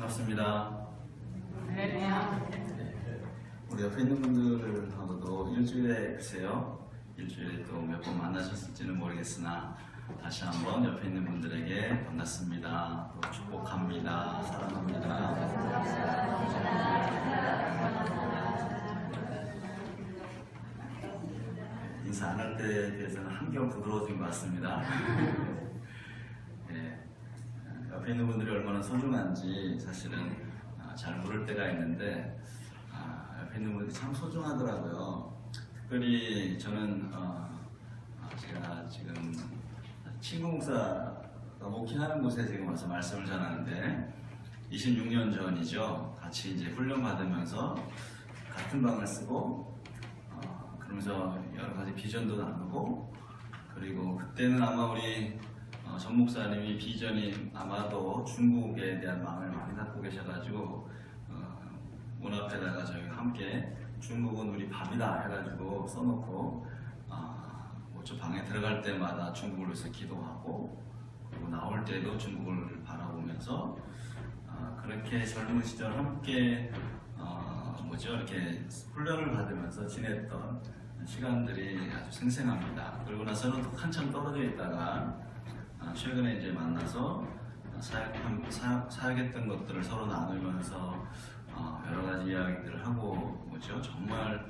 반갑습니다. 네. 우리 옆에 있는 분들하고도 일주일에 글쎄요, 일주일에 또 몇 번 만나셨을지는 모르겠으나 다시 한번 옆에 있는 분들에게 반갑습니다. 또 축복합니다. 사랑합니다. 인사 안 할 때에 비해서는 한결 부드러워진 것 같습니다. 네, 옆에 있는 분들이 얼마나 소중한지 사실은 잘 모를 때가 있는데 옆에 있는 분들이 참 소중하더라고요. 특별히 저는 제가 지금 친구 목사가 목회하는 곳에 지금 와서 말씀을 전하는데 26년 전이죠. 같이 이제 훈련 받으면서 같은 방을 쓰고 그러면서 여러 가지 비전도 나누고, 그리고 그때는 아마 우리 전 목사님이 비전이 아마도 중국에 대한 마음을 많이 갖고 계셔가지고 문 앞에다가 저희 함께 중국은 우리 밥이다 해가지고 써놓고 저 방에 들어갈 때마다 중국을 위해서 기도하고, 그리고 나올 때도 중국을 바라보면서 그렇게 젊은 시절 함께 이렇게 훈련을 받으면서 지냈던 시간들이 아주 생생합니다. 그리고 나서는 또 한참 떨어져 있다가 최근에 이제 만나서 사역했던 것들을 서로 나누면서 여러 가지 이야기들을 하고 정말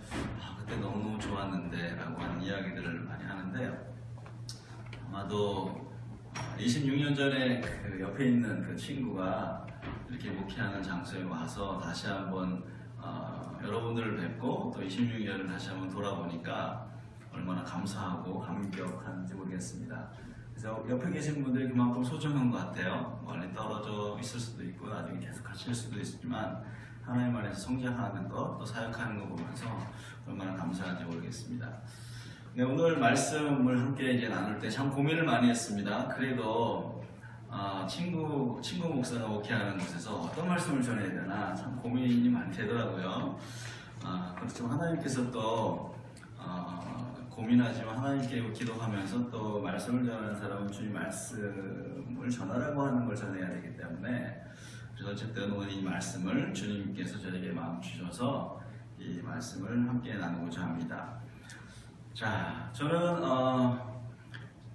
그때 너무너무 좋았는데 라고 하는 이야기들을 많이 하는데, 아마도 26년 전에 그 옆에 있는 그 친구가 이렇게 목회하는 장소에 와서 다시 한번 여러분들을 뵙고 또 26년을 다시 한번 돌아보니까 얼마나 감사하고 감격한지 모르겠습니다. 그래서 옆에 계신 분들이 그만큼 소중한 것 같아요. 멀리 떨어져 있을 수도 있고 나중에 계속 하실 수도 있지만 하나님 안에서 성장하는 것, 또 사역하는 거 보면서 얼마나 감사한지 모르겠습니다. 네, 오늘 말씀을 함께 이제 나눌 때 참 고민을 많이 했습니다. 그래도 친구 목사가 목회하는 곳에서 어떤 말씀을 전해야 되나 참 고민이 많이 되더라고요. 그렇지만 하나님께서 또 고민하지만 하나님께 기도하면서 또 말씀을 전하는 사람은 주님 말씀을 전하라고 하는 걸 전해야 되기 때문에, 그래서 어쨌든 오늘 이 말씀을 주님께서 저에게 마음 주셔서 이 말씀을 함께 나누고자 합니다. 자, 저는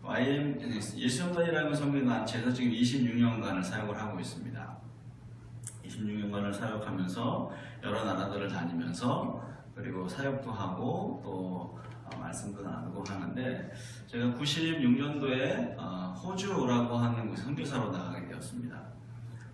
YM 예수영단이라는 선교단체에서 지금 26년간을 사역을 하고 있습니다. 26년간을 사역하면서 여러 나라들을 다니면서 그리고 사역도 하고 또 말씀도 나누고 하는데, 제가 96년도에 호주라고 하는 곳에 선교사로 나가게 되었습니다.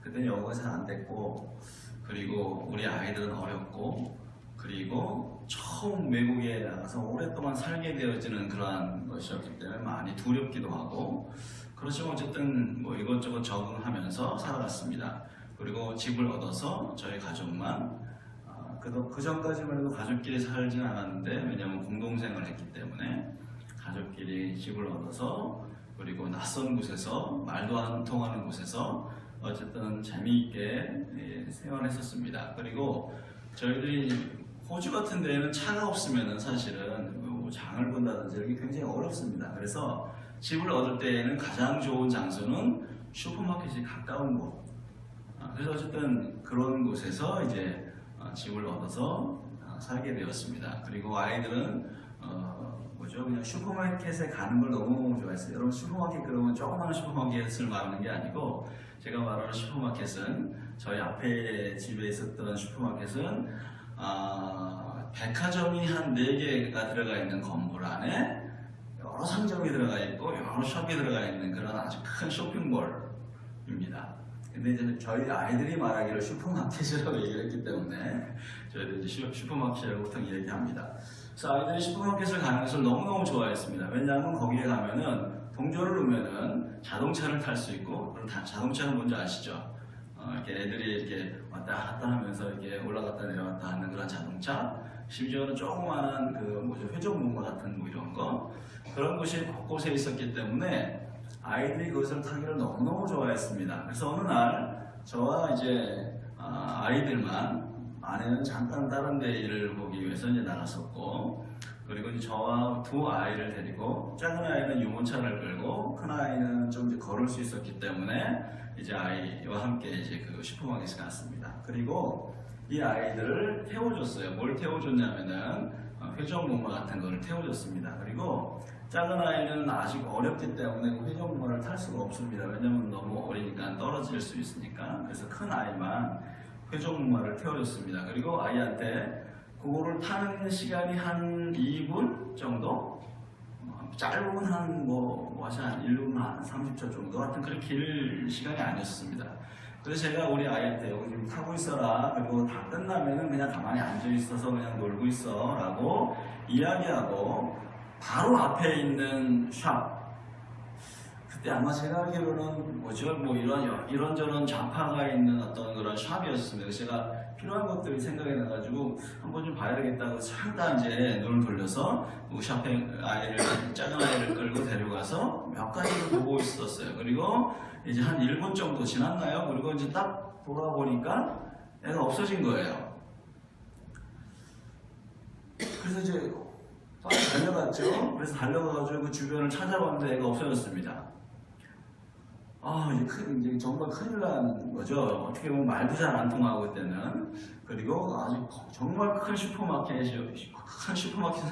그때는 영어가 잘 안 됐고, 그리고 우리 아이들은 어렵고, 그리고 처음 외국에 나가서 오랫동안 살게 되어지는 그러한 것이었기 때문에 많이 두렵기도 하고, 그렇지만 어쨌든 이것저것 적응하면서 살아갔습니다. 그리고 집을 얻어서 저희 가족만, 그 전까지만 해도 가족끼리 살진 않았는데, 왜냐하면 공동생을 했기 때문에 가족끼리 집을 얻어서, 그리고 낯선 곳에서 말도 안 통하는 곳에서 어쨌든 재미있게 생활했었습니다. 그리고 저희들이 호주 같은 데에는 차가 없으면 사실은 장을 본다든지 이렇게 굉장히 어렵습니다. 그래서 집을 얻을 때에는 가장 좋은 장소는 슈퍼마켓이 가까운 곳. 그래서 어쨌든 그런 곳에서 이제 집을 얻어서 살게 되었습니다. 그리고 아이들은 그냥 슈퍼마켓에 가는 걸 너무 좋아했어요. 여러분, 슈퍼마켓 그러면 조그마한 슈퍼마켓을 말하는 게 아니고, 제가 말하는 슈퍼마켓은 저희 앞에 집에 있었던 슈퍼마켓은 백화점이 한 4개가 들어가 있는 건물 안에 여러 상점이 들어가 있고 여러 숍이 들어가 있는 그런 아주 큰 쇼핑몰입니다. 근데 이제 저희 아이들이 말하기를 슈퍼마켓이라고 얘기를 했기 때문에 저희들이 이제 슈퍼마켓이라고 보통 얘기합니다. 그래서 아이들이 슈퍼마켓을 가는 것을 너무너무 좋아했습니다. 왜냐하면 거기에 가면은 동전을 넣으면은 자동차를 탈 수 있고, 그럼 자동차는 뭔지 아시죠? 이렇게 애들이 이렇게 왔다 갔다 하면서 이렇게 올라갔다 내려갔다 하는 그런 자동차, 심지어는 조그마한 회전목마 같은 이런 거, 그런 곳이 곳곳에 있었기 때문에 아이들이 그것을 타기를 너무너무 좋아했습니다. 그래서 어느 날 저와 이제 아이들만, 아내는 잠깐 다른 데 일을 보기 위해서 이제 나갔었고, 그리고 이제 저와 두 아이를 데리고 작은 아이는 유모차를 끌고 큰 아이는 좀 이제 걸을 수 있었기 때문에 이제 아이와 함께 이제 그 슈퍼마켓에 갔습니다. 그리고 이 아이들을 태워줬어요. 뭘 태워줬냐면은 회전목마 같은 거를 태워줬습니다. 그리고 작은 아이는 아직 어렵기 때문에 회전목마를 탈 수가 없습니다. 왜냐면 너무 어리니까 떨어질 수 있으니까. 그래서 큰 아이만 회전목마를 태워줬습니다. 그리고 아이한테 그거를 타는 시간이 한 2분 정도? 짧은 한 1분 한 30초 정도 하여튼 그렇게 길 시간이 아니었습니다. 그래서 제가 우리 아이한테 여기 좀 타고 있어라. 그리고 다 끝나면은 그냥 가만히 앉아 있어서 그냥 놀고 있어 라고 이야기하고 바로 앞에 있는 샵. 그때 아마 제가 알기로는 이런저런 좌파가 있는 어떤 그런 샵이었습니다. 그래서 제가 필요한 것들이 생각이 나가지고 한번 좀 봐야 되겠다고 잠깐 이제 눈을 돌려서 그 샵에 작은 아이를 끌고 데려가서 몇 가지를 보고 있었어요. 그리고 이제 한 1분 정도 지났나요? 그리고 이제 딱 돌아보니까 애가 없어진 거예요. 그래서 이제 빨리 달려갔죠. 그래서 달려가가지고 그 주변을 찾아봤는데 애가 없어졌습니다. 이제 정말 큰일 난 거죠. 어떻게 보면 말도 잘 안 통하고 그때는. 그리고 아주 정말 큰 슈퍼마켓은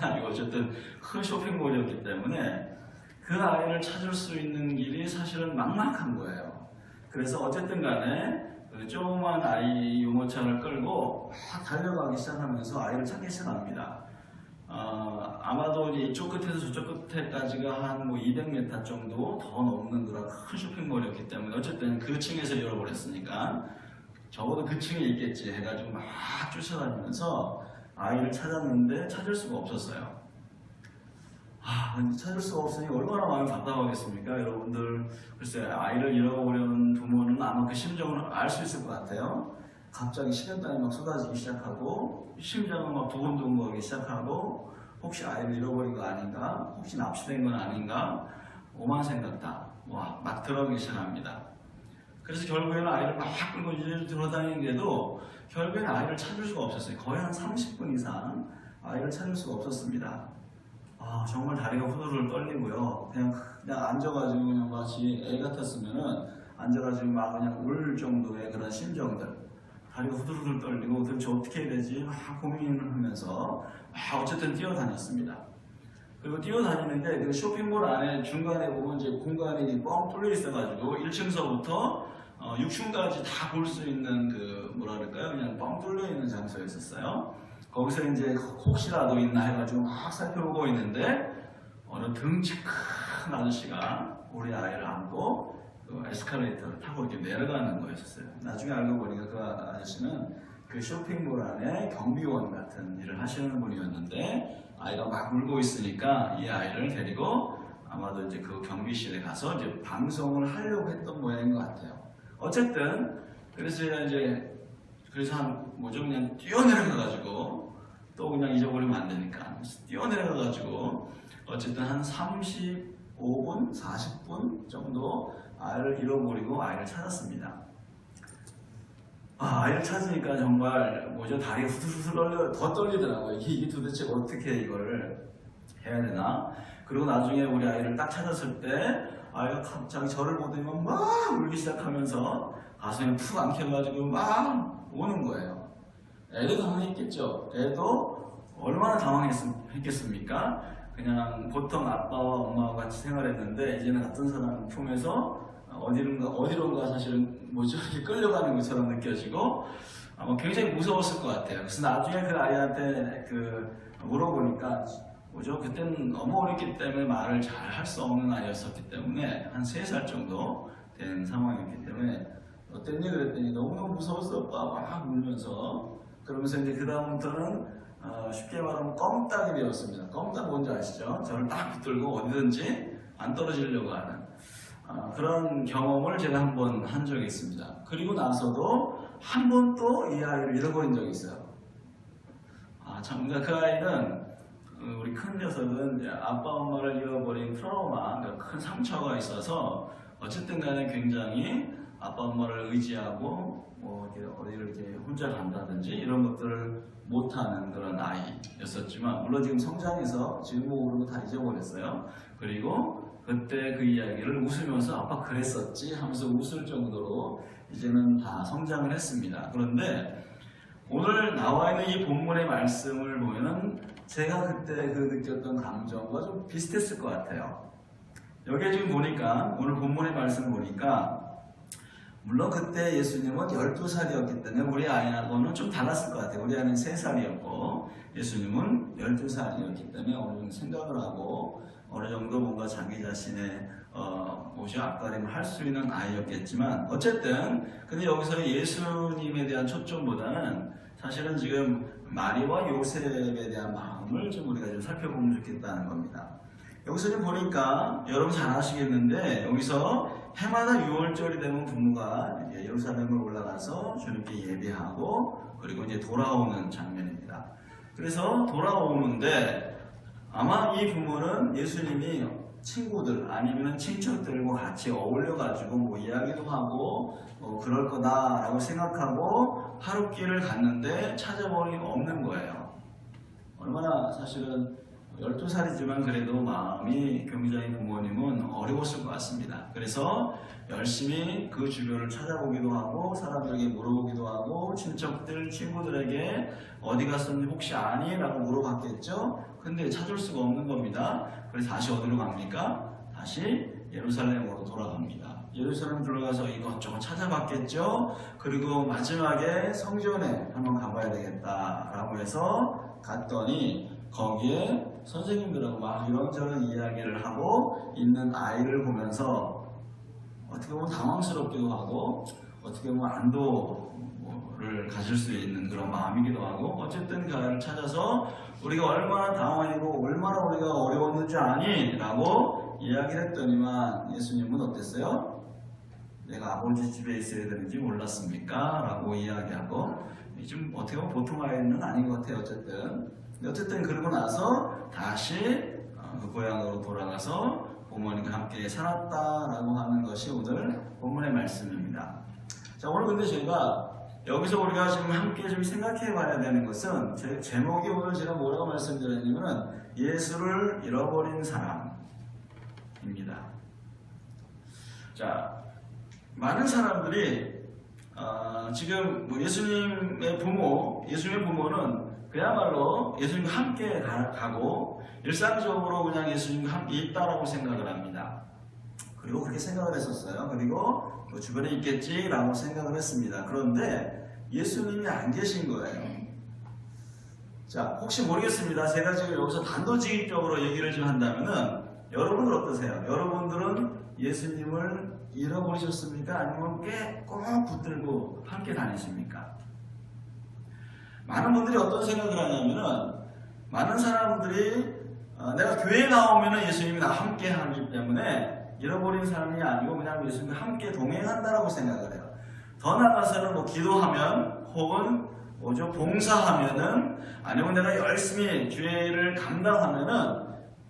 아니고 어쨌든 큰 쇼핑몰이었기 때문에 그 아이를 찾을 수 있는 길이 사실은 막막한 거예요. 그래서 어쨌든 간에 그 조그만 아이 유모차를 끌고 막 달려가기 시작하면서 아이를 찾기 시작합니다. 아마도 이쪽 끝에서 저쪽 끝에까지가 한 200m 정도 더 넘는 그런 큰 쇼핑몰이었기 때문에 어쨌든 그 층에서 잃어버렸으니까 적어도 그 층에 있겠지 해가지고 막 쫓아다니면서 아이를 찾았는데 찾을 수가 없었어요. 찾을 수가 없으니 얼마나 마음이 답답하겠습니까? 여러분들 글쎄 아이를 잃어버리는 부모는 아마 그 심정을 알 수 있을 것 같아요. 갑자기 식은땀이 막 쏟아지기 시작하고 심장은 막 두근두근거리기 시작하고 혹시 아이를 잃어버린 거 아닌가? 혹시 납치된 건 아닌가? 오만 생각 다 막 들어가기 시작합니다. 그래서 결국에는 아이를 막 끌고 이제 돌아다니는데도 결국에는 아이를 찾을 수가 없었어요. 거의 한 30분 이상 아이를 찾을 수가 없었습니다. 정말 다리가 후들후들 떨리고요. 그냥 앉아가지고 그냥 마치 애 같았으면은 앉아가지고 막 그냥 울 정도의 그런 심정들. 다리가 후들후들 떨리고 도대체 어떻게 해야 되지? 막 고민을 하면서 어쨌든 뛰어다녔습니다. 그리고 뛰어다니는데 그 쇼핑몰 안에 중간에 보면 이제 공간이 뻥 뚫려 있어가지고 1층서부터 6층까지 다 볼 수 있는 그냥 뻥 뚫려 있는 장소에 있었어요. 거기서 이제 혹시라도 있나 해가지고 막 살펴보고 있는데 어느 등치 큰 아저씨가 우리 아이를 안고 그 에스컬레이터를 타고 이렇게 내려가는 거였어요. 나중에 알고 보니까 그 아저씨는 그 쇼핑몰 안에 경비원 같은 일을 하시는 분이었는데 아이가 막 울고 있으니까 이 아이를 데리고 아마도 이제 그 경비실에 가서 이제 방송을 하려고 했던 모양인 것 같아요. 어쨌든 그래서 그냥 뛰어내려가가지고 또 그냥 잊어버리면 안 되니까 뛰어내려가가지고 어쨌든 한 35분, 40분 정도 아이를 잃어버리고 아이를 찾았습니다. 아이를 찾으니까 정말 다리가 후들후들 더 떨리더라고요. 이게 도대체 어떻게 이걸 해야 되나? 그리고 나중에 우리 아이를 딱 찾았을 때 아이가 갑자기 저를 보더니만 막 울기 시작하면서 가슴에 푹 안겨가지고 막 우는 거예요. 애도 당황했겠죠. 애도 얼마나 당황했겠습니까? 그냥 보통 아빠와 엄마와 같이 생활했는데 이제는 같은 사람 품에서 어디론가 사실은 이렇게 끌려가는 것처럼 느껴지고 아마 굉장히 무서웠을 것 같아요. 그래서 나중에 그 아이한테 물어보니까 그때는 너무 어렸기 때문에 말을 잘 할 수 없는 아이였었기 때문에 한 3살 정도 된 상황이었기 때문에 어땠니? 그랬더니 너무너무 무서웠어 오빠 막 울면서 그러면서 이제 그 다음부터는 쉽게 말하면 껌딱이 되었습니다. 껌딱 뭔지 아시죠? 저를 딱 붙들고 어디든지 안 떨어지려고 하는 그런 경험을 제가 한 번 한 적이 있습니다. 그리고 나서도 한 번 또 이 아이를 잃어버린 적이 있어요. 그 아이는 우리 큰 녀석은 아빠 엄마를 잃어버린 트라우마, 그러니까 큰 상처가 있어서 어쨌든 간에 굉장히 아빠 엄마를 의지하고 어디를 이렇게 혼자 간다든지 이런 것들을 못하는 그런 아이였었지만, 물론 지금 성장해서 지금 뭐 그런 거 다 잊어버렸어요. 그리고 그때 그 이야기를 웃으면서 아빠 그랬었지 하면서 웃을 정도로 이제는 다 성장을 했습니다. 그런데 오늘 나와 있는 이 본문의 말씀을 보면은 제가 그때 그 느꼈던 감정과 좀 비슷했을 것 같아요. 여기에 지금 보니까, 오늘 본문의 말씀 보니까, 물론 그때 예수님은 12살이었기 때문에 우리 아이하고는 좀 달랐을 것 같아요. 우리 아이는 3살이었고 예수님은 12살이었기 때문에 어느 정도 생각을 하고 어느 정도 뭔가 자기 자신의 앞가림을 할 수 있는 아이였겠지만, 어쨌든 근데 여기서 예수님에 대한 초점보다는 사실은 지금 마리와 요셉에 대한 마음을 좀 우리가 좀 살펴보면 좋겠다는 겁니다. 여기서 좀 보니까 여러분 잘 아시겠는데, 여기서 해마다 6월절이 되면 부모가 이제 예루살렘을 올라가서 주님께 예배하고 그리고 이제 돌아오는 장면입니다. 그래서 돌아오는데 아마 이 부모는 예수님이 친구들 아니면 친척들과 같이 어울려가지고 뭐 이야기도 하고 그럴 거다라고 생각하고 하룻길을 갔는데 찾아보니 없는 거예요. 얼마나 사실은 12살이지만 그래도 마음이 굉장히 부모님은 어려웠을 것 같습니다. 그래서 열심히 그 주변을 찾아보기도 하고 사람들에게 물어보기도 하고 친척들, 친구들에게 어디 갔었는지 혹시 아니? 라고 물어봤겠죠. 근데 찾을 수가 없는 겁니다. 그래서 다시 어디로 갑니까? 다시 예루살렘으로 돌아갑니다. 예루살렘 들어가서 이것저것 찾아봤겠죠. 그리고 마지막에 성전에 한번 가봐야 되겠다라고 해서 갔더니 거기에 선생님들하고 막 이런저런 이야기를 하고 있는 아이를 보면서 어떻게 보면 당황스럽기도 하고 어떻게 보면 안도를 가질 수 있는 그런 마음이기도 하고, 어쨌든 그 아이를 찾아서 우리가 얼마나 당황하고 얼마나 우리가 어려웠는지 아니? 라고 이야기를 했더니만 예수님은 어땠어요? 내가 아버지 집에 있어야 되는지 몰랐습니까? 라고 이야기하고, 좀 어떻게 보면 보통 아이는 아닌 것 같아요. 어쨌든 그러고 나서 다시 그 고향으로 돌아가서 부모님과 함께 살았다라고 하는 것이 오늘 본문의 말씀입니다. 자, 오늘 근데 제가 여기서 우리가 지금 함께 좀 생각해 봐야 되는 것은, 제 제목이 오늘 제가 뭐라고 말씀드렸냐면은 예수를 잃어버린 사람입니다. 자, 많은 사람들이 지금 뭐 예수님의 부모는 그야말로 예수님과 함께 가고 일상적으로 그냥 예수님과 함께 있다라고 생각을 합니다. 그리고 그렇게 생각을 했었어요. 그리고 뭐 주변에 있겠지라고 생각을 했습니다. 그런데 예수님이 안 계신 거예요. 자, 혹시 모르겠습니다. 제가 지금 여기서 단도직입적으로 얘기를 좀 한다면은, 여러분들 어떠세요? 여러분들은 예수님을 잃어버리셨습니까? 아니면 꽤 꼭 붙들고 함께 다니십니까? 많은 분들이 어떤 생각을 하냐면은, 많은 사람들이 내가 교회에 나오면은 예수님이 나와 함께 하기 때문에 잃어버린 사람이 아니고 그냥 예수님과 함께 동행한다라고 생각을 해요. 더 나아가서는 뭐 기도하면 혹은 봉사하면은, 아니면 내가 열심히 교회를 감당하면은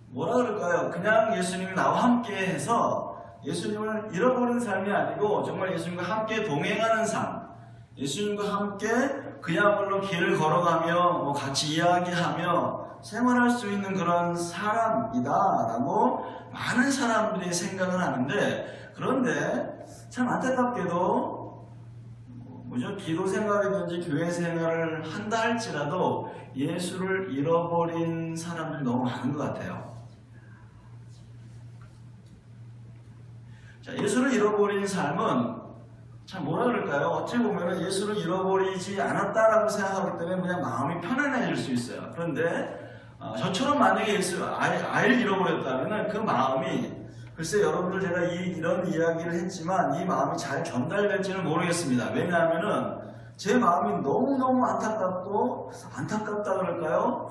뭐라 그럴까요? 그냥 예수님이 나와 함께 해서 예수님을 잃어버린 삶이 아니고 정말 예수님과 함께 동행하는 삶, 예수님과 함께 그야말로 길을 걸어가며 뭐 같이 이야기하며 생활할 수 있는 그런 사람이다 라고 많은 사람들이 생각을 하는데, 그런데 참 안타깝게도 기도 생활이든지 교회 생활을 한다 할지라도 예수를 잃어버린 사람들이 너무 많은 것 같아요. 자, 예수를 잃어버린 삶은 참 뭐라 그럴까요? 어찌 보면 예수를 잃어버리지 않았다라고 생각하기 때문에 그냥 마음이 편안해질 수 있어요. 그런데 저처럼 만약에 아이를 잃어버렸다면 그 마음이, 글쎄 여러분들 제가 이런 이야기를 했지만 이 마음이 잘 전달될지는 모르겠습니다. 왜냐하면은 제 마음이 너무너무 안타깝다 그럴까요?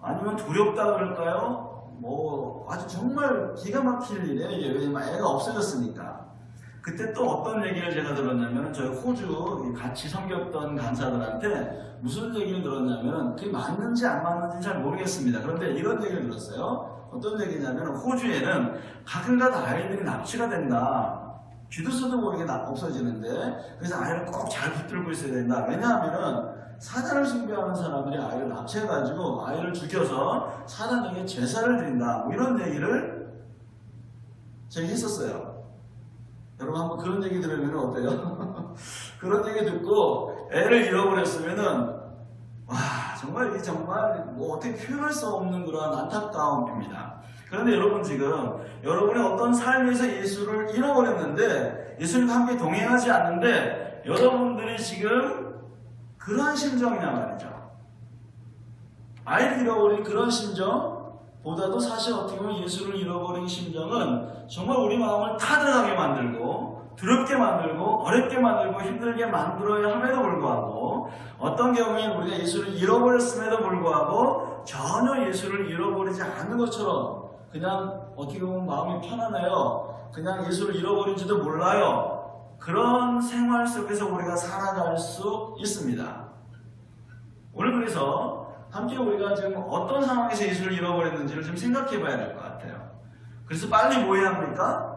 아니면 두렵다 그럴까요? 뭐 아주 정말 기가 막힐 일이에요. 이게 왜냐면 애가 없어졌으니까. 그때 또 어떤 얘기를 제가 들었냐면, 저희 호주 같이 섬겼던 간사들한테 무슨 얘기를 들었냐면, 그게 맞는지 안 맞는지 잘 모르겠습니다. 그런데 이런 얘기를 들었어요. 어떤 얘기냐면, 호주에는 가끔가다 아이들이 납치가 된다, 뒤도서도 모르게 없어지는데, 그래서 아이를 꼭 잘 붙들고 있어야 된다. 왜냐하면은 사단을 숭배하는 사람들이 아이를 납치해가지고 아이를 죽여서 사단에게 제사를 드린다. 뭐 이런 얘기를 제가 했었어요. 여러분 한번 그런 얘기 들으면 어때요? 그런 얘기 듣고 애를 잃어버렸으면은 와, 정말 이게 정말 뭐 어떻게 표현할 수 없는 그런 안타까움입니다. 그런데 여러분 지금 여러분이 어떤 삶에서 예수를 잃어버렸는데 예수님과 함께 동행하지 않는데 여러분들이 지금 그러한 심정이냐 말이죠. 아이를 잃어버린 그런 심정보다도 사실 어떻게 보면 예수를 잃어버린 심정은 정말 우리 마음을 타들어가게 만들고 두렵게 만들고 어렵게 만들고 힘들게 만들어야 함에도 불구하고 어떤 경우에는 우리가 예수를 잃어버렸음에도 불구하고 전혀 예수를 잃어버리지 않는 것처럼 그냥 어떻게 보면 마음이 편안해요. 그냥 예수를 잃어버린지도 몰라요. 그런 생활 속에서 우리가 살아갈 수 있습니다. 오늘 그래서 함께 우리가 지금 어떤 상황에서 예수를 잃어버렸는지를 좀 생각해 봐야 될 것 같아요. 그래서 빨리 뭐 해야 합니까?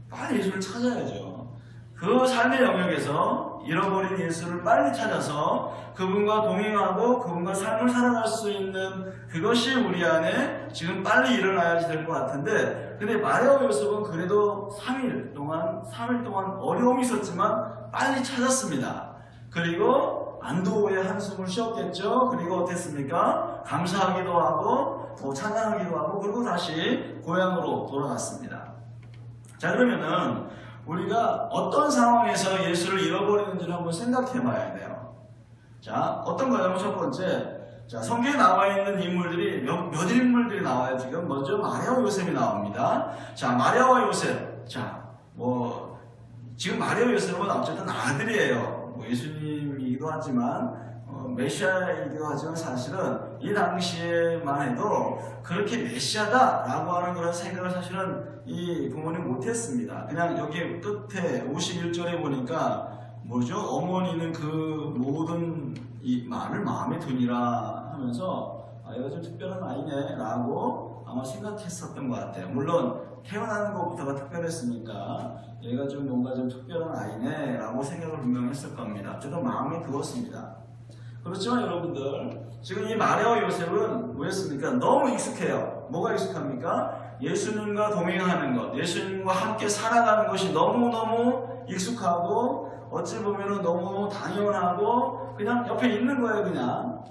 빨리 예수를 찾아야죠. 그 삶의 영역에서 잃어버린 예수를 빨리 찾아서 그분과 동행하고 그분과 삶을 살아갈 수 있는 그것이 우리 안에 지금 빨리 일어나야지 될 것 같은데, 근데 마리아와 요셉은 그래도 3일 동안 어려움이 있었지만 빨리 찾았습니다. 그리고 안도의 한숨을 쉬었겠죠. 그리고 어땠습니까? 감사하기도 하고 찬양하기도 하고 그리고 다시 고향으로 돌아갔습니다. 자, 그러면은 우리가 어떤 상황에서 예수를 잃어버리는지를 한번 생각해 봐야 돼요. 자, 어떤 거냐면 첫 번째, 자, 성경에 나와 있는 인물들이 몇 인물들이 나와요. 지금 먼저 마리아와 요셉이 나옵니다. 자, 마리아와 요셉. 자, 지금 마리아와 요셉은 어쨌든 아들이에요. 예수님이기도 하지만 메시아이기도 하지만 사실은 이 당시에만 해도 그렇게 메시아다라고 하는 그런 생각을 사실은 이 부모님 못했습니다. 그냥 여기 끝에 51절에 보니까 뭐죠? 어머니는 그 모든 이 말을 마음에 두니라 하면서 얘가 좀 특별한 아이네 라고 아마 생각했었던 것 같아요. 물론 태어나는 것부터가 특별했으니까 얘가 좀 뭔가 좀 특별한 아이네 라고 생각을 분명히 했을 겁니다. 저도 마음에 두었습니다. 그렇지만 여러분들 지금 이 마리아와 요셉은 뭐였습니까? 너무 익숙해요. 뭐가 익숙합니까? 예수님과 동행하는 것, 예수님과 함께 살아가는 것이 너무너무 익숙하고 어찌 보면 너무 당연하고 그냥 옆에 있는 거예요. 그냥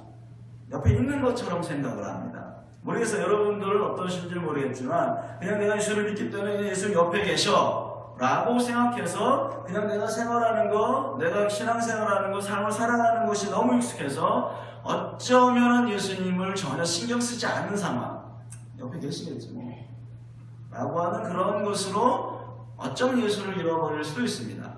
옆에 있는 것처럼 생각을 합니다. 모르겠어요. 여러분들은 어떠신지 모르겠지만 그냥 내가 예수를 믿기 때문에 예수 옆에 계셔 라고 생각해서 그냥 내가 생활하는 거, 내가 신앙생활하는 거, 삶을 살아가는 것이 너무 익숙해서 어쩌면 예수님을 전혀 신경 쓰지 않는 상황, 옆에 계시겠지 뭐 라고 하는 그런 것으로 어쩌면 예수를 잃어버릴 수도 있습니다.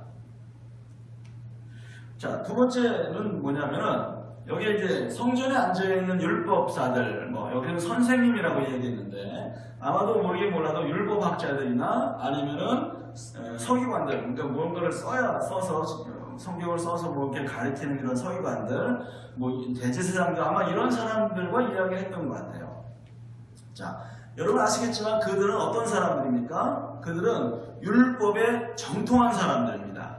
자, 두 번째는 뭐냐면은 여기에 이제 성전에 앉아있는 율법사들, 여기는 선생님이라고 얘기했는데 아마도 모르긴 몰라도 율법학자들이나 아니면은 서기관들, 그러니까 무언가를 써서 성경을 써서 뭐 이렇게 가르치는 그런 서기관들, 대제사장들 아마 이런 사람들과 이야기했던 것 같아요. 자, 여러분 아시겠지만 그들은 어떤 사람들입니까? 그들은 율법에 정통한 사람들입니다.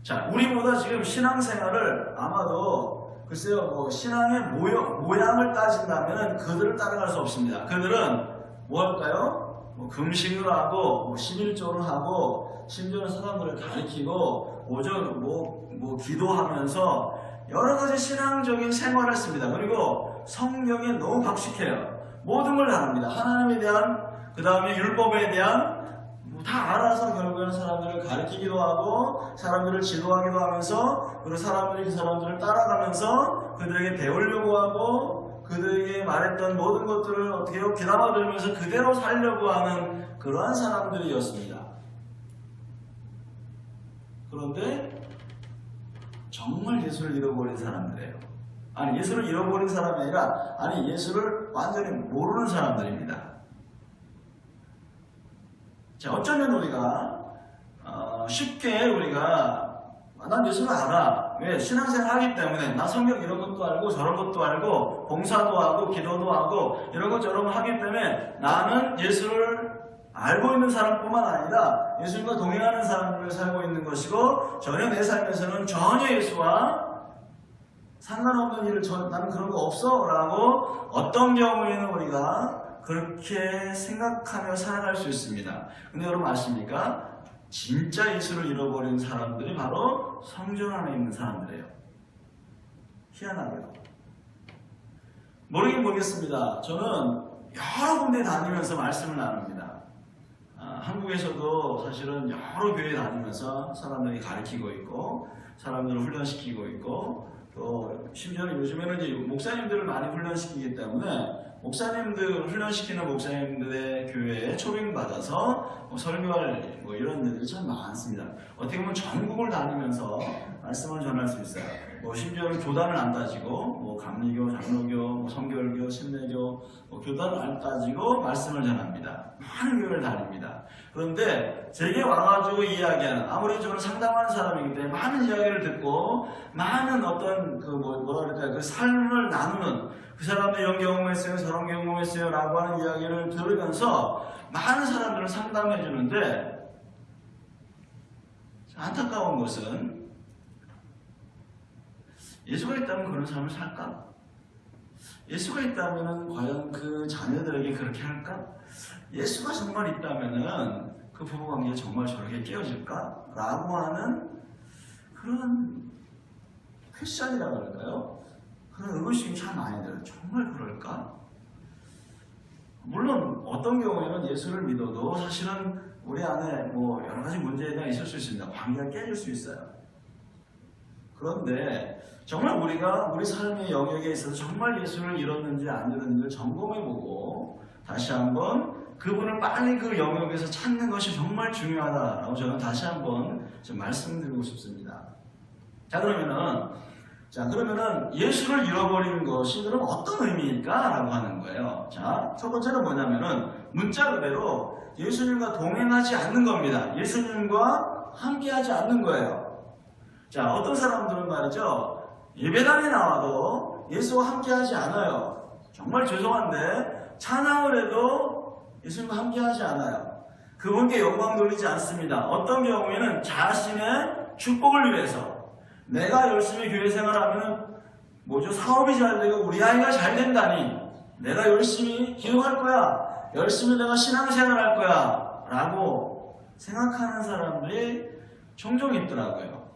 자, 우리보다 지금 신앙생활을 아마도 글쎄요, 신앙의 모양을 따진다면 그들을 따라갈 수 없습니다. 그들은 뭐 할까요? 금식을 하고, 11조를 하고, 심지어는 사람들을 가리키고, 기도하면서 여러 가지 신앙적인 생활을 했습니다. 그리고 성경에 너무 박식해요. 모든 걸 다 합니다. 하나님에 대한, 그 다음에 율법에 대한, 다 알아서 결국에는 사람들을 가르치기도 하고 사람들을 지도하기도 하면서 그리고 사람들이 그 사람들을 따라가면서 그들에게 배우려고 하고 그들에게 말했던 모든 것들을 어떻게 귀담아 들으면서 그대로 살려고 하는 그러한 사람들이었습니다. 그런데 정말 예수를 잃어버린 사람들이에요. 아니, 예수를 잃어버린 사람이 아니라 예수를 완전히 모르는 사람들입니다. 자, 어쩌면 우리가 쉽게 난 예수를 알아. 왜? 신앙생활 하기 때문에 나 성경 이런 것도 알고 저런 것도 알고 봉사도 하고 기도도 하고 이런 것 저런 거 하기 때문에 나는 예수를 알고 있는 사람뿐만 아니라 예수님과 동행하는 사람들을 살고 있는 것이고 전혀 내 삶에서는 전혀 예수와 상관없는 일을 나는 그런 거 없어 라고 어떤 경우에는 우리가 그렇게 생각하며 살아갈 수 있습니다. 근데 여러분 아십니까? 진짜 예수를 잃어버린 사람들이 바로 성전 안에 있는 사람들이에요. 희한하게도. 모르긴 모르겠습니다. 저는 여러 군데 다니면서 말씀을 나눕니다. 한국에서도 사실은 여러 교회 다니면서 사람들이 가르치고 있고 사람들을 훈련시키고 있고 또 심지어는 요즘에는 이제 목사님들을 많이 훈련시키기 때문에 목사님들 훈련시키는 목사님들의 교회에 초빙받아서 설교할 이런 데들이 참 많습니다. 어떻게 보면 전국을 다니면서 말씀을 전할 수 있어요. 심지어는 교단을 안 따지고 감리교, 장로교, 성결교, 신대교 교단을 안 따지고 말씀을 전합니다. 많은 교회를 다닙니다. 그런데 제게 와가지고 이야기하는 아무리 저는 상담하는 사람이기 때문에 많은 이야기를 듣고 많은 어떤 그 삶을 나누는 그 사람도 이런 경험했어요, 저런 경험했어요 라고 하는 이야기를 들으면서 많은 사람들을 상담해 주는데 안타까운 것은 예수가 있다면 그런 삶을 살까? 예수가 있다면 과연 그 자녀들에게 그렇게 할까? 예수가 정말 있다면 그 부부관계가 정말 저렇게 깨어질까? 라고 하는 그런 퀘션이라고 할까요? 그런 의구심이 참 많이 들어요. 정말 그럴까? 물론 어떤 경우에는 예수를 믿어도 사실은 우리 안에 여러 가지 문제가 있을 수 있습니다. 관계가 깨질 수 있어요. 그런데 정말 우리가 우리 삶의 영역에 있어서 정말 예수를 잃었는지 안 잃었는지를 점검해보고 다시 한번 그분을 빨리 그 영역에서 찾는 것이 정말 중요하다라고 저는 다시 한번 좀 말씀드리고 싶습니다. 그러면은 예수를 잃어버리는 것이 그럼 어떤 의미일까? 라고 하는 거예요. 첫 번째는 뭐냐면은 문자 그대로 예수님과 동행하지 않는 겁니다. 예수님과 함께하지 않는 거예요. 어떤 사람들은 말이죠. 예배당에 나와도 예수와 함께하지 않아요. 정말 죄송한데 찬양을 해도 예수님과 함께하지 않아요. 그분께 영광 돌리지 않습니다. 어떤 경우에는 자신의 축복을 위해서 내가 열심히 교회 생활하면 사업이 잘 되고 우리 아이가 잘 된다니 내가 열심히 기도할 거야. 열심히 내가 신앙생활 할 거야. 라고 생각하는 사람들이 종종 있더라고요.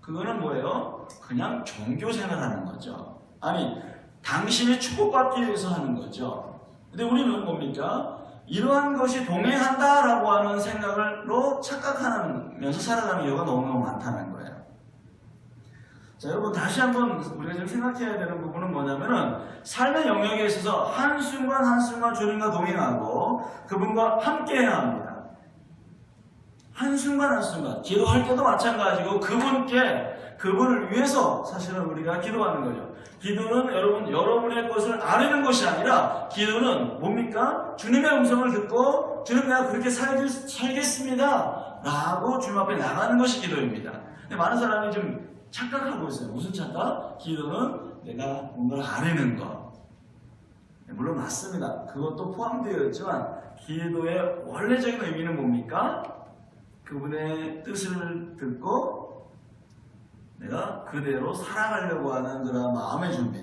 그거는 뭐예요? 그냥 종교생활 하는 거죠. 아니, 당신이 축복받기 위해서 하는 거죠. 근데 우리는 뭡니까? 이러한 것이 동행한다라고 하는 생각으로 착각하면서 살아가는 이유가 너무너무 많다는 거예요. 여러분 다시 한번 우리가 좀 생각해야 되는 부분은 뭐냐면은 삶의 영역에 있어서 한순간 한순간 주님과 동행하고 그분과 함께해야 합니다. 한순간 한순간 기도할 때도 마찬가지고 그분을 위해서 사실은 우리가 기도하는 거죠. 기도는 여러분의 것을 아뢰는 것이 아니라 기도는 뭡니까? 주님의 음성을 듣고 주님 내가 그렇게 살겠습니다 라고 주님 앞에 나가는 것이 기도입니다. 근데 많은 사람이 좀 착각하고 있어요. 무슨 착각? 기도는 내가 뭔가를 아뢰는 것. 물론 맞습니다. 그것도 포함되어 있지만 기도의 원래적인 의미는 뭡니까? 그분의 뜻을 듣고 내가 그대로 살아가려고 하는 그런 마음의 준비,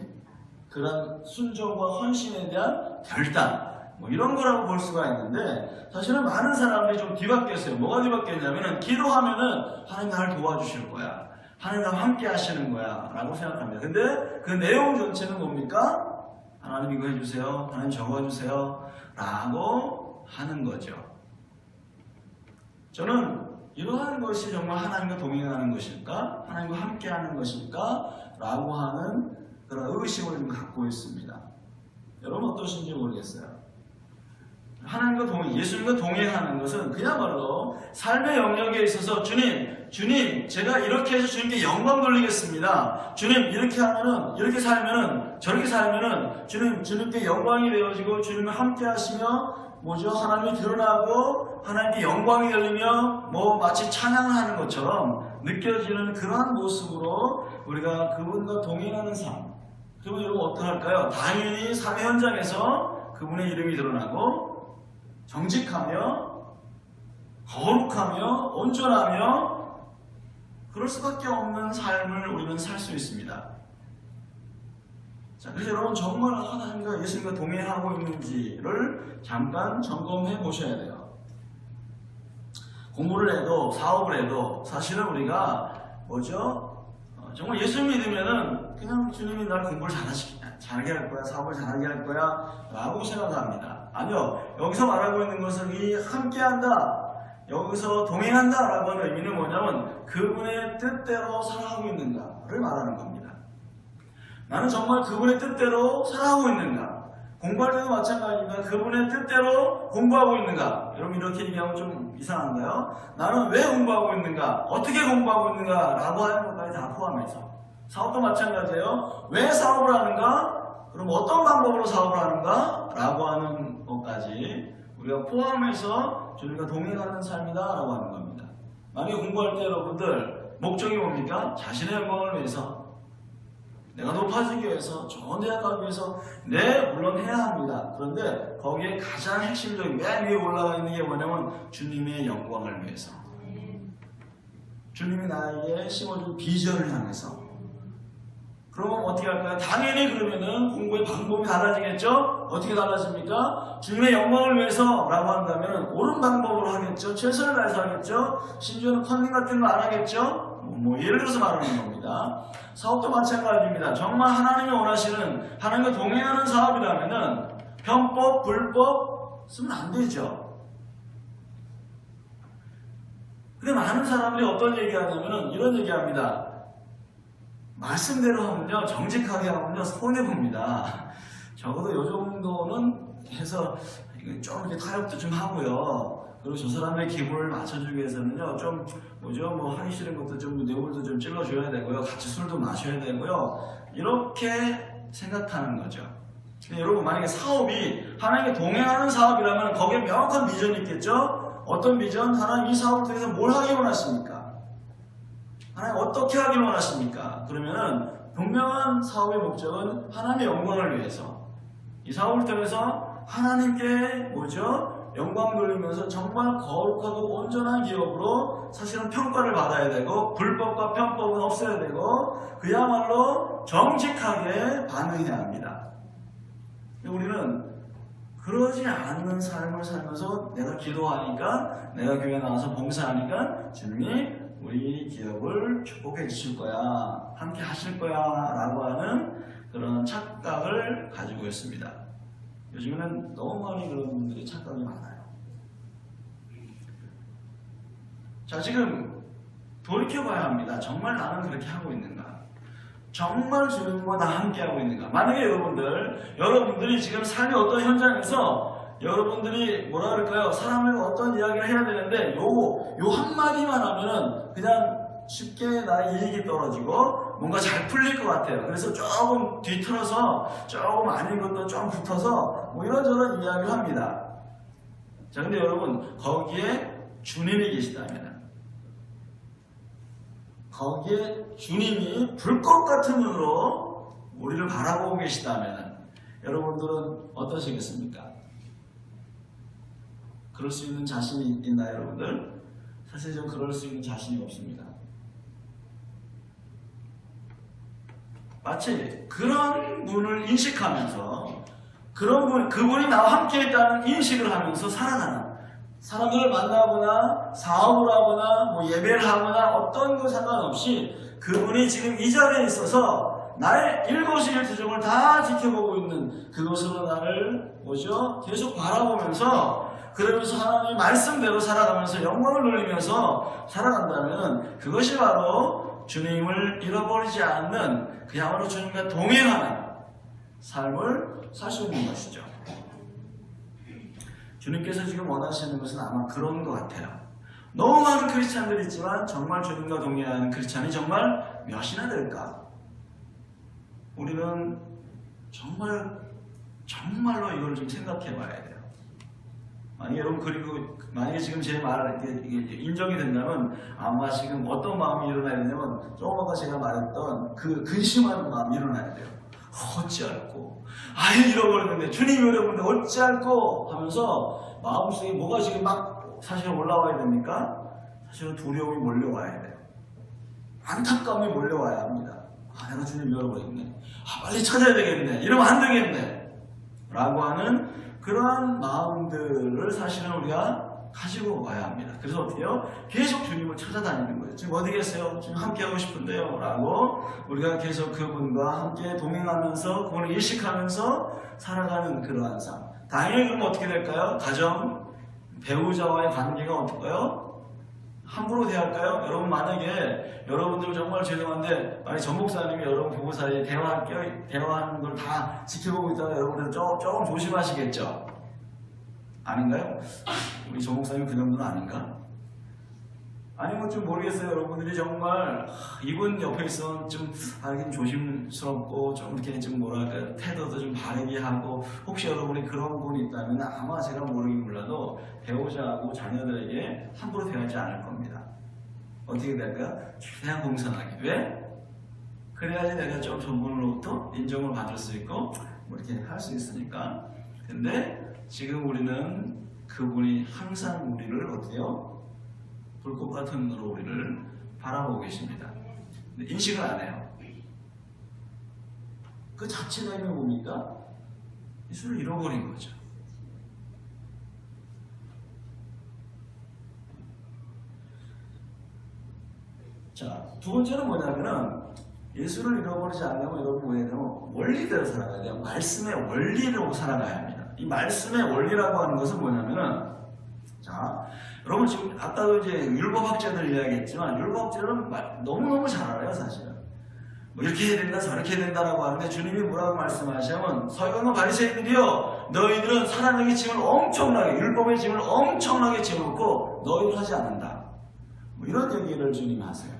그런 순종과 헌신에 대한 결단, 이런 거라고 볼 수가 있는데 사실은 많은 사람들이 좀 뒤바뀌었어요. 뭐가 뒤바뀌었냐면은 기도하면은 하나님 나를 도와주실 거야. 하나님 나와 함께 하시는 거야 라고 생각합니다. 근데 그 내용 전체는 뭡니까? 하나님 이거 해주세요. 하나님 저거 해주세요. 라고 하는 거죠. 저는 이러한 것이 정말 하나님과 동행하는 것일까? 하나님과 함께 하는 것일까? 라고 하는 그런 의심을 좀 갖고 있습니다. 여러분 어떠신지 모르겠어요. 예수님과 동행하는 것은 그야말로 삶의 영역에 있어서 주님, 제가 이렇게 해서 주님께 영광 돌리겠습니다. 주님, 이렇게 살면은, 저렇게 살면은, 주님께 영광이 되어지고, 주님과 함께 하시며, 하나님이 드러나고, 하나님께 영광이 열리며, 마치 찬양을 하는 것처럼 느껴지는 그러한 모습으로 우리가 그분과 동행하는 삶. 그러면 여러분 어떡할까요? 당연히 삶의 현장에서 그분의 이름이 드러나고, 정직하며 거룩하며 온전하며 그럴 수밖에 없는 삶을 우리는 살 수 있습니다. 자, 그래서 여러분 정말 하나님과 예수님과 동행하고 있는지를 잠깐 점검해 보셔야 돼요. 공부를 해도 사업을 해도 사실은 우리가 정말 예수 믿으면은 그냥 주님이 날 공부를 잘하게 할 거야, 사업을 잘하게 할 거야 라고 생각합니다. 아니요, 여기서 말하고 있는 것은 이 함께한다, 여기서 동행한다 라고 하는 의미는 뭐냐면 그분의 뜻대로 살아가고 있는가를 말하는 겁니다. 나는 정말 그분의 뜻대로 살아가고 있는가? 공부할 때도 마찬가지입니다. 그분의 뜻대로 공부하고 있는가? 여러분 이렇게 얘기하면 좀 이상한가요? 나는 왜 공부하고 있는가? 어떻게 공부하고 있는가? 라고 하는 것까지 다 포함해서. 사업도 마찬가지예요. 왜 사업을 하는가? 그럼 어떤 방법으로 사업을 하는가? 라고 하는 것까지 우리가 포함해서 주님과 동행하는 삶이다 라고 하는 겁니다. 만약에 공부할 때 여러분들 목적이 뭡니까? 자신의 영광을 위해서, 내가 높아지기 위해서, 좋은 대학 가기 위해서, 네, 물론 해야 합니다. 그런데 거기에 가장 핵심적인 맨 위에 올라가 있는 게 뭐냐면 주님의 영광을 위해서, 주님이 나에게 심어준 비전을 향해서. 그럼 어떻게 할까요? 당연히 그러면은 공부의 방법이 달라지겠죠? 어떻게 달라집니까? 주님의 영광을 위해서 라고 한다면 옳은 방법으로 하겠죠? 최선을 다해서 하겠죠? 심지어는 펀딩 같은 거 안 하겠죠? 예를 들어서 말하는 겁니다. 사업도 마찬가지입니다. 정말 하나님이 원하시는, 하나님과 동행하는 사업이라면은 편법, 불법 쓰면 안 되죠. 근데 많은 사람들이 어떤 얘기하냐면은 이런 얘기합니다. 말씀대로 하면요, 정직하게 하면요, 손해봅니다. 적어도 요 정도는 해서 좀 이렇게 타협도 좀 하고요. 그리고 저 사람의 기분을 맞춰주기 위해서는요, 좀, 하기 싫은 것도 좀, 뇌물도 좀 찔러줘야 되고요. 같이 술도 마셔야 되고요. 이렇게 생각하는 거죠. 여러분, 만약에 사업이 하나님께 동행하는 사업이라면 거기에 명확한 비전이 있겠죠? 어떤 비전? 하나님 이 사업을 통해서 뭘 하기 원하십니까? 하나님 어떻게 하길 원하십니까? 그러면은 분명한 사업의 목적은 하나님의 영광을 위해서, 이 사업을 통해서 하나님께 영광 돌리면서 정말 거룩하고 온전한 기업으로 사실은 평가를 받아야 되고, 불법과 편법은 없애야 되고, 그야말로 정직하게 반응해야 합니다. 우리는 그러지 않는 삶을 살면서 내가 기도하니까, 내가 교회 나와서 봉사하니까 주님이 우리 기업을 축복해 주실 거야, 함께 하실 거야 라고 하는 그런 착각을 가지고 있습니다. 요즘에는 너무 많이 그런 분들이 착각이 많아요. 자, 지금 돌이켜봐야 합니다. 정말 나는 그렇게 하고 있는가? 정말 주님과 나 함께 하고 있는가? 만약에 여러분들이 지금 삶의 어떤 현장에서 여러분들이 뭐라 그럴까요? 사람을 어떤 이야기를 해야 되는데 요 한마디만 하면은 그냥 쉽게 나의 이익이 떨어지고 뭔가 잘 풀릴 것 같아요. 그래서 조금 뒤틀어서 조금 아닌 것도 좀 붙어서 이런저런 이야기를 합니다. 자, 근데 여러분, 거기에 주님이 계시다면, 거기에 주님이 불꽃 같은 눈으로 우리를 바라보고 계시다면 여러분들은 어떠시겠습니까? 그럴 수 있는 자신이 있나요, 여러분들? 사실 좀 그럴 수 있는 자신이 없습니다. 마치 그런 분을 인식하면서, 그분이 나와 함께 있다는 인식을 하면서 살아가는, 사람들을 만나거나 사업을 하거나 예배를 하거나 어떤 거 상관없이 그분이 지금 이 자리에 있어서 나의 일거수일투족을 다 지켜보고 있는 그것으로 나를 계속 바라보면서, 그러면서 하나님의 말씀대로 살아가면서 영광을 돌리면서 살아간다면 그것이 바로 주님을 잃어버리지 않는, 그야말로 주님과 동행하는 삶을 살 수 있는 것이죠. 주님께서 지금 원하시는 것은 아마 그런 것 같아요. 너무 많은 크리스찬들이 있지만 정말 주님과 동행하는 크리스찬이 정말 몇이나 될까? 우리는 정말로 이걸 좀 생각해 봐야 돼요. 만약에 지금 제 말 이게 인정이 된다면 아마 지금 어떤 마음이 일어나야 되냐면, 조금 아까 제가 말했던 그 근심하는 마음이 일어나야 돼요. 어찌할꼬, 아예 잃어버렸는데 주님이 잃어버렸는데 어찌할꼬 하면서 마음속에 뭐가 지금 막 사실은 올라와야 됩니까? 사실은 두려움이 몰려와야 돼요. 안타까움이 몰려와야 합니다. 내가 주님 잃어버렸네. 빨리 찾아야 되겠네. 이러면 안 되겠네. 라고 하는 그러한 마음들을 사실은 우리가 가지고 와야 합니다. 그래서 어떻게 해요? 계속 주님을 찾아다니는 거예요. 지금 어디 계세요? 지금 함께 하고 싶은데요. 라고 우리가 계속 그분과 함께 동행하면서 그분을 일식하면서 살아가는 그러한 삶. 당연히 그러면 어떻게 될까요? 가정, 배우자와의 관계가 어떨까요? 함부로 대할까요? 여러분 만약에 여러분들 정말 죄송한데 만약 전 목사님이 여러분 부부 사이에 대화하는 걸 다 지켜보고 있다가 여러분들 조금 조심하시겠죠? 아닌가요? 우리 전 목사님 그 정도는 아닌가? 아니면 좀 모르겠어요. 여러분들이 정말 이분 옆에 있으면 좀 조심스럽고 좀 이렇게 좀 뭐랄까 태도도 좀 바르게 하고 혹시 여러분이 그런 분이 있다면 아마 제가 모르긴 몰라도 배우자하고 자녀들에게 함부로 대하지 않을 겁니다. 어떻게 될까요? 최대한 공손하게. 왜? 그래야지 내가 좀 저분으로부터 인정을 받을 수 있고 뭐 이렇게 할 수 있으니까. 근데 지금 우리는 그분이 항상 우리를 어때요? 불꽃 같은 눈으로 우리를 바라보고 계십니다. 근데 인식을 안 해요. 그 자체가 있는 뭡니까? 예수를 잃어버린 거죠. 자, 두 번째는 뭐냐면은 예수를 잃어버리지 않으려면 여러분 뭐해야 되냐면 원리대로 살아가야 돼요. 말씀의 원리로 살아가야 합니다. 이 말씀의 원리라고 하는 것은 뭐냐면은 자, 여러분 지금 아까도 이제 율법학자들 이야기했지만 율법학자들은 너무너무 잘 알아요. 사실은 뭐 이렇게 해야 된다 저렇게 해야 된다라고 하는데 주님이 뭐라고 말씀하시냐면 서기관과 바리새인들이여 너희들은 사람에게 짐을 엄청나게 율법의 짐을 엄청나게 지어놓고 너희들 하지 않는다. 뭐 이런 얘기를 주님이 하세요.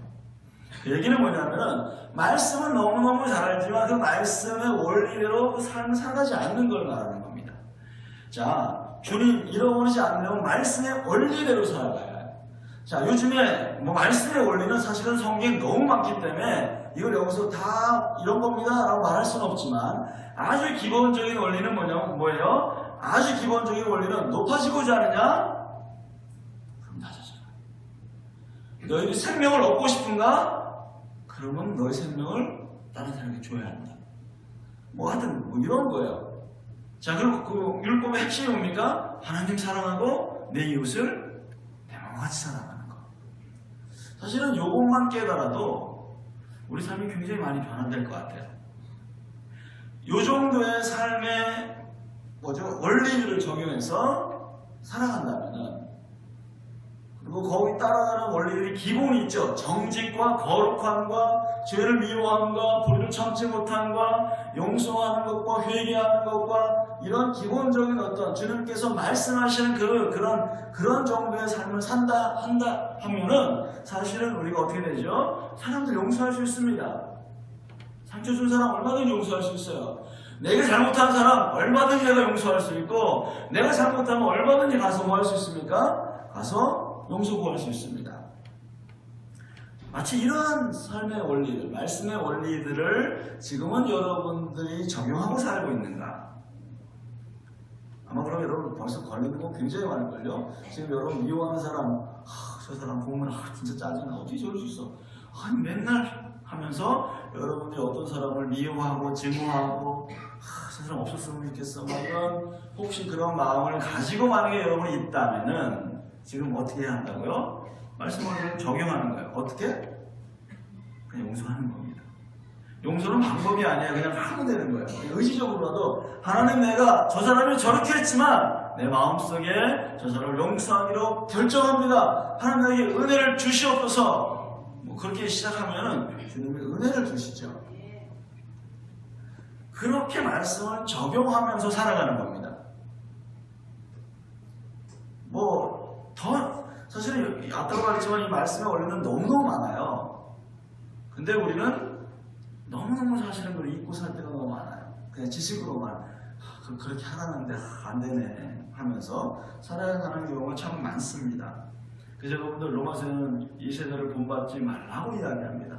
그 얘기는 뭐냐면은 말씀은 너무너무 잘 알지만 그 말씀의 원리대로 그 삶을 살아가지 않는 걸 말하는 겁니다. 자, 주님 잃어버리지 않으려면 말씀의 원리대로 살아가야 해요. 자, 요즘에 뭐 말씀의 원리는 사실은 성경에 너무 많기 때문에 이걸 여기서 다 이런 겁니다 라고 말할 수는 없지만 아주 기본적인 원리는 뭐예요? 아주 기본적인 원리는 높아지고자 하느냐? 그럼 낮아져라. 너희들이 생명을 얻고 싶은가? 그러면 너희 생명을 다른 사람에게 줘야 한다. 뭐 하여튼 뭐 이런 거예요. 자, 그리고 그 율법의 핵심이 뭡니까? 하나님 사랑하고 내 이웃을 내 몸같이 사랑하는 거. 사실은 요것만 깨달아도 우리 삶이 굉장히 많이 변화될 것 같아요. 요 정도의 삶의 원리를 적용해서 살아간다면은 그리고 거기 따라가는 원리들이 기본이 있죠. 정직과 거룩함과 죄를 미워함과 불의를 참지 못함과 용서하는 것과 회개하는 것과 이런 기본적인 어떤 주님께서 말씀하시는 그런 정도의 삶을 한다 하면은 사실은 우리가 어떻게 되죠? 사람들 용서할 수 있습니다. 상처 준 사람 얼마든지 용서할 수 있어요. 내가 잘못한 사람 얼마든지 내가 용서할 수 있고 내가 잘못하면 얼마든지 가서 뭐 할 수 있습니까? 가서 용서 구할 수 있습니다. 마치 이러한 삶의 원리들, 말씀의 원리들을 지금은 여러분들이 적용하고 살고 있는가? 아마 그럼 여러분 벌써 걸리는 거 굉장히 많을걸요? 지금 여러분 미워하는 사람, 저 사람 보면 진짜 짜증나. 어떻게 저럴 수 있어? 아니 맨날 하면서 여러분들이 어떤 사람을 미워하고 증오하고 저 사람 없었으면 좋겠어. 이런 혹시 그런 마음을 가지고 만약에 여러분이 있다면은 지금 어떻게 해야 한다고요? 말씀을 적용하는 거예요. 어떻게? 그냥 용서하는 겁니다. 용서는 방법이 아니에요. 그냥 하면 되는 거예요. 의지적으로라도 하나님 내가 저 사람이 저렇게 했지만 내 마음속에 저 사람을 용서하기로 결정합니다. 하나님 나에게 은혜를 주시옵소서. 뭐 그렇게 시작하면은 주님이 은혜를 주시죠. 그렇게 말씀을 적용하면서 살아가는 겁니다. 사실은 아까도 말했지만 이 말씀의 원리는 너무너무 많아요. 근데 우리는 너무너무 사실은 그걸 잊고 살 때가 너무 많아요. 그냥 지식으로만 그렇게 하라는데 안 되네 하면서 살아가는 경우가 참 많습니다. 그래서 여러분들 로마서는 이 세대를 본받지 말라고 이야기합니다.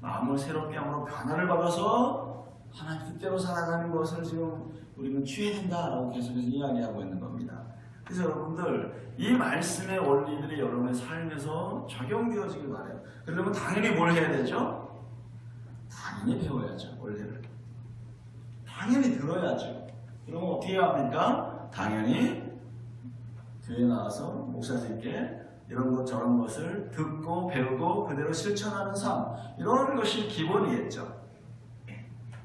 마음을 새롭게 함으로 변화를 받아서 하나님 뜻대로 살아가는 것을 지금 우리는 취해야 된다라고 계속해서 이야기하고 있는 겁니다. 그래서 여러분들 이 말씀의 원리들이 여러분의 삶에서 적용되어지길 바라요. 그러면 당연히 뭘 해야 되죠? 당연히 배워야죠. 원리를. 당연히 들어야죠. 그러면 어떻게 해야 합니까? 당연히 교회 나와서 목사님께 이런 것 저런 것을 듣고 배우고 그대로 실천하는 삶, 이런 것이 기본이겠죠.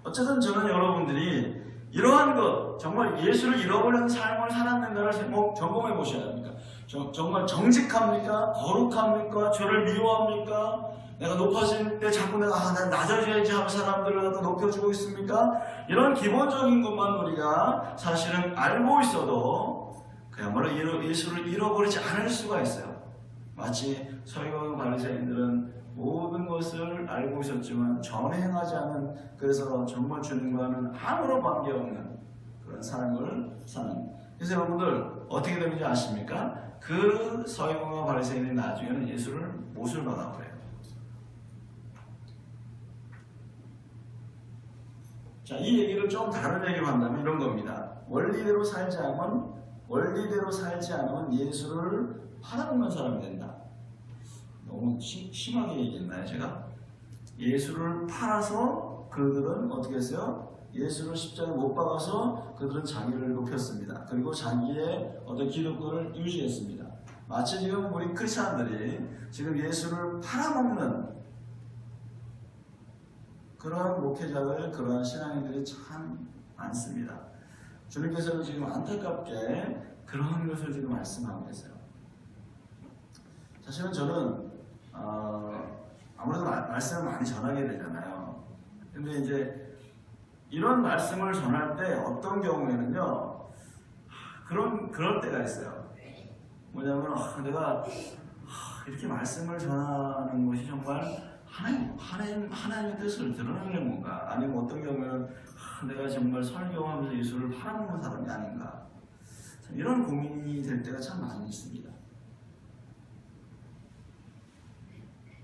어쨌든 저는 여러분들이 이러한 것, 정말 예수를 잃어버리는 삶을 살았는가를 점검해 보셔야 합니까? 정말 정직합니까? 거룩합니까? 저를 미워합니까? 내가 높아질 때 자꾸 내가 난 낮아져야지 하는 사람들을 갖다 높여주고 있습니까? 이런 기본적인 것만 우리가 사실은 알고 있어도 그야말로 예수를 잃어버리지 않을 수가 있어요. 마치 서기관 바리새인들은 모든 것을 알고 있었지만 전에 행하지 않은, 그래서 정말 주님과는 아무런 관계없는 그런 삶을 사는. 그래서 여러분들 어떻게 되는지 아십니까? 그 서기관과 바리새인이 나중에는 예수를 못을 받아버려요. 자, 이 얘기를 좀 다른 얘기로 한다면 이런 겁니다. 원리대로 살지 않으면 예수를 팔아먹는 사람이 된다. 너무 심하게 얘기했나요, 제가? 예수를 팔아서 그들은 어떻게 했어요? 예수를 십자가에 못 박아서 그들은 자기를 높였습니다. 그리고 자기의 어떤 기독교를 유지했습니다. 마치 지금 우리 크리스찬들이 지금 예수를 팔아먹는 그러한 목회자들, 그러한 신앙인들이 참 많습니다. 주님께서는 지금 안타깝게 그러한 것을 지금 말씀하고 계세요. 사실은 저는 아무래도 말씀을 많이 전하게 되잖아요. 근데 이제 이런 말씀을 전할 때 어떤 경우에는요, 그럴 때가 있어요. 뭐냐면 내가 이렇게 말씀을 전하는 것이 정말 하나님의 뜻을 드러내는 건가? 아니면 어떤 경우에는 내가 정말 설교하면서 예수를 팔아먹는 사람이 아닌가? 이런 고민이 될 때가 참 많이 있습니다.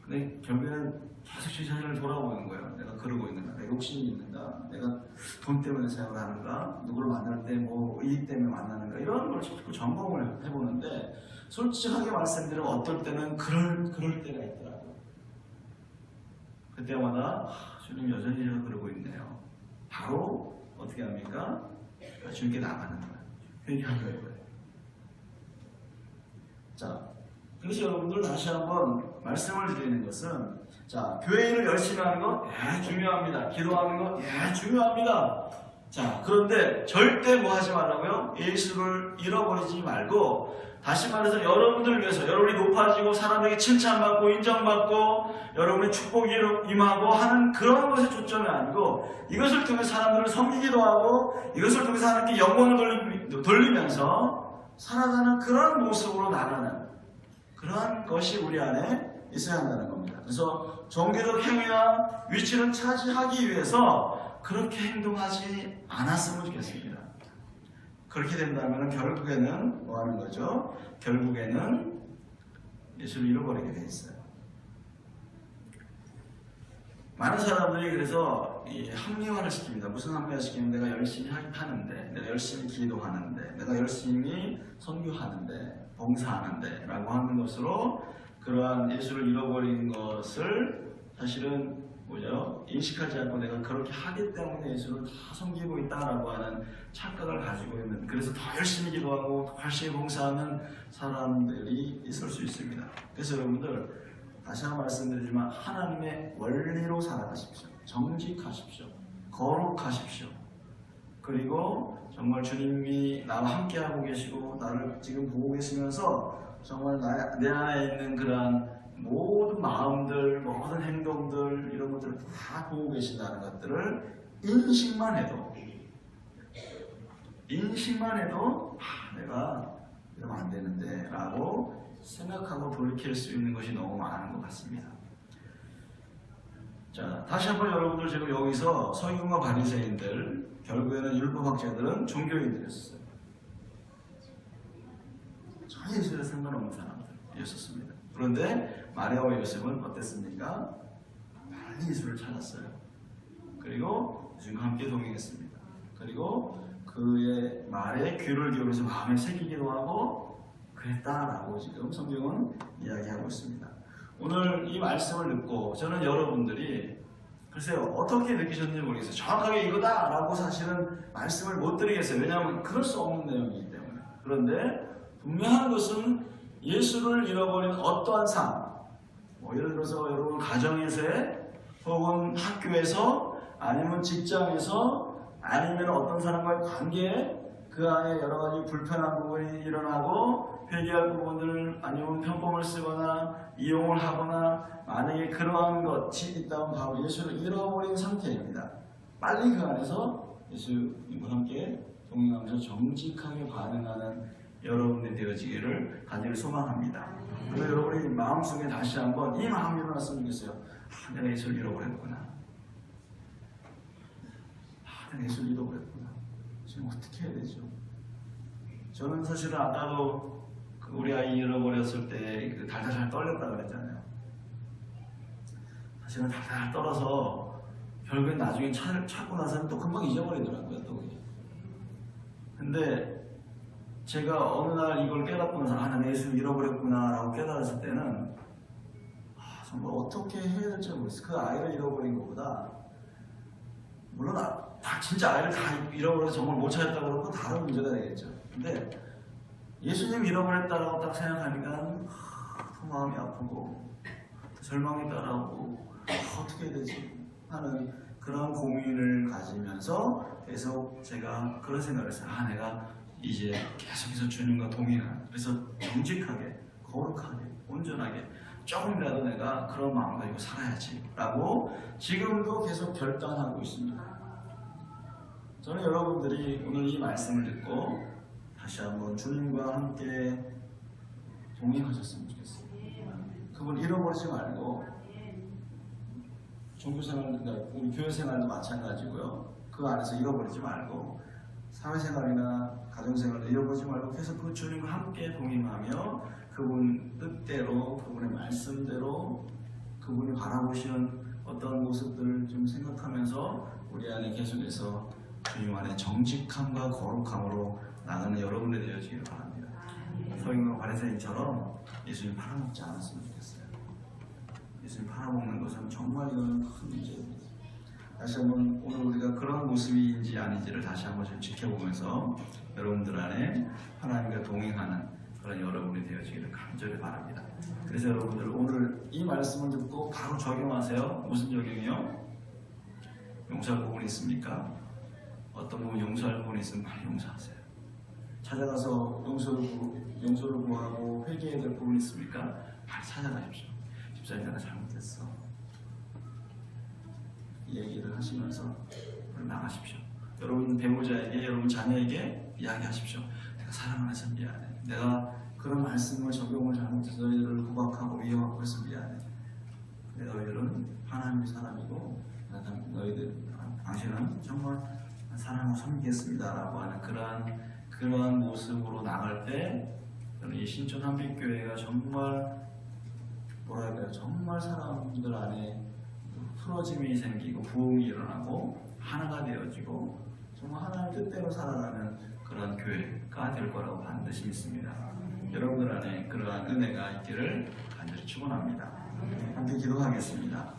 근데 결국에는 계속 제 자신을 돌아보는 거예요. 내가 그러고 있는가? 내가 욕심이 있는가? 내가 돈 때문에 생각을 하는가? 누구를 만날 때 뭐 이익 때문에 만나는가? 이런 걸 자꾸 점검을 해보는데, 솔직하게 말씀드리면 어떨 때는 그럴 때가 있더라고요. 그때마다 주님 여전히 제가 그러고 있네요. 바로 어떻게 합니까? 주님께 나가는 거예요. 회개하는 거예요. 자, 그래서 여러분들 다시 한번 말씀을 드리는 것은, 자, 교회 일을 열심히 하는 거 중요합니다. 기도하는 거 중요합니다. 자, 그런데 절대 뭐 하지 말라고요? 예수를 잃어버리지 말고, 다시 말해서 여러분들을 위해서, 여러분이 높아지고 사람에게 칭찬받고 인정받고 여러분의 축복이 임하고 하는 그런 것에 초점이 아니고, 이것을 통해 사람들을 섬기기도 하고 이것을 통해서 하나님께 영광을 돌리면서 살아가는 그런 모습으로 나가는 그러한 것이 우리 안에 있어야 한다는 겁니다. 그래서 종교적 행위나 위치를 차지하기 위해서 그렇게 행동하지 않았으면 좋겠습니다. 그렇게 된다면 결국에는 뭐 하는 거죠? 결국에는 예수를 잃어버리게 돼 있어요. 많은 사람들이 그래서 합리화를 시킵니다. 무슨 합리화 시키면 내가 열심히 하는데, 내가 열심히 기도하는데, 내가 열심히 선교하는데, 봉사하는데 라고 하는 것으로 그러한 예수를 잃어버린 것을 사실은 인식하지 않고 내가 그렇게 하기 때문에 예수를 다 섬기고 있다라고 하는 착각을 가지고 있는, 그래서 더 열심히 기도하고 더 열심히 봉사하는 사람들이 있을 수 있습니다. 그래서 여러분들 다시 한번 말씀드리지만 하나님의 원리로 살아가십시오. 정직하십시오. 거룩하십시오. 그리고 정말 주님이 나와 함께하고 계시고 나를 지금 보고 계시면서 정말 내 안에 있는 그러한 모든 마음들, 모든 행동들, 이런 것들을 다 보고 계신다는 것들을 인식만 해도 내가 이러면 안 되는데 라고 생각하고 돌이킬 수 있는 것이 너무 많은 것 같습니다. 자, 다시 한번 여러분들, 지금 여기서 서기관과 바리새인들, 결국에는 율법학자들은 종교인들이었어요. 전혀 예수에 상관없는 사람들이었습니다. 그런데 마리아와 요셉은 어땠습니까? 빨리 예수를 찾았어요. 그리고 예수님과 함께 동행했습니다. 그리고 그의 말에 귀를 기울여서 마음에 새기기도 하고 그랬다라고 지금 성경은 이야기하고 있습니다. 오늘 이 말씀을 듣고 저는 여러분들이 글쎄요 어떻게 느끼셨는지 모르겠어요. 정확하게 이거다라고 사실은 말씀을 못 드리겠어요. 왜냐하면 그럴 수 없는 내용이기 때문에. 그런데 분명한 것은 예수를 잃어버린 어떠한 삶, 뭐 예를 들어서 여러분 가정에서의 혹은 학교에서 아니면 직장에서 아니면 어떤 사람과의 관계에 그 안에 여러 가지 불편한 부분이 일어나고 회개할 부분들을 아니면 편법을 쓰거나 이용을 하거나 만약에 그러한 것이 있다면 바로 예수를 잃어버린 상태입니다. 빨리 그 안에서 예수님과 함께 동행하면서 정직하게 반응하는 여러분이 되어지기를 간절히 소망합니다. 그래서 여러분이 마음속에 다시 한번 이 마음이 일어났으면 좋겠어요. 내가 예수를 잃어버렸구나. 내가 예수를 잃어버렸구나. 지금 어떻게 해야 되죠? 저는 사실은 아까도 우리 아이 잃어버렸을 때 그 달달달 떨렸다고 그랬잖아요. 사실은 달달 떨어서 결국엔 나중에 찾고 나서는 또 금방 잊어버리더라고요. 또 그게. 근데 제가 어느 날 이걸 깨닫고 나서 나 예수를 잃어버렸구나 라고 깨달았을 때는 정말 어떻게 해야 될지 모르겠어요. 그 아이를 잃어버린 것보다 물론 다 진짜 아이를 다 잃어버려서 정말 못 찾았다고 그러면 다른 문제가 되겠죠. 근데 예수님 잃어버렸다라고 딱 생각하니까 더 마음이 아프고 절망이 따라오고 어떻게 해야 되지 하는 그런 고민을 가지면서 계속 제가 그런 생각을 했어요. 내가 이제 계속해서 주님과 동행하는, 그래서 정직하게 거룩하게 온전하게 조금이라도 내가 그런 마음을 가지고 살아야지 라고 지금도 계속 결단하고 있습니다. 저는 여러분들이 오늘 이 말씀을 듣고 다시 한번 주님과 함께 동행하셨으면 좋겠어요. 그걸 잃어버리지 말고 종교생활, 우리 교회생활도 마찬가지고요. 그 안에서 잃어버리지 말고 사회생활이나 가정생활도 잃어버리지 말고 계속 그 주님과 함께 동행하며 그분 뜻대로 그분의 말씀대로 그분이 바라보시는 어떤 모습들을 좀 생각하면서 우리 안에 계속해서 주님 안에 정직함과 거룩함으로 나가는 여러분들이 되어지기를 바랍니다. 서기관 바리새인처럼 예수님 팔아먹지 않았으면 좋겠어요. 예수님 팔아먹는 것은 정말 이거는 큰 문제입니다. 다시 한번 오늘 우리가 그런 모습인지 아닌지를 다시 한번 좀 지켜보면서 여러분들 안에 하나님과 동행하는 그런 여러분이 되어지기를 간절히 바랍니다. 그래서 여러분들 오늘 이 말씀을 듣고 바로 적용하세요. 무슨 적용이요? 용서할 부분이 있습니까? 어떤 부분 용서할 부분이 있으면 바로 용서하세요. 찾아가서 용서를 구하고 회개해야 될 부분이 있습니까? 바로 찾아가십시오. 집사님 내가 잘못했어. 이 얘기를 하시면서 나가십시오. 여러분 배우자에게, 여러분 자녀에게 이야기하십시오. 내가 사랑 안에서 미안해. 내가 그런 말씀을 적용을 잘못해서 너희들을 구박하고 위협하고 해서 미안해. 너희들은 하나님의 사람이고 당신은 정말 사랑하고 섬기겠습니다 라고 하는 그러한 모습으로 나갈 때 저는 이 신촌 한빛교회가 정말 뭐랄까요, 정말 사람들 안에 풀어짐이 생기고 부흥이 일어나고 하나가 되어지고 정말 하나님 뜻대로 살아가는 그런 교회가 될 거라고 반드시 믿습니다. 여러분들 안에 그러한 은혜가 있기를 간절히 축원합니다. 함께 기도하겠습니다.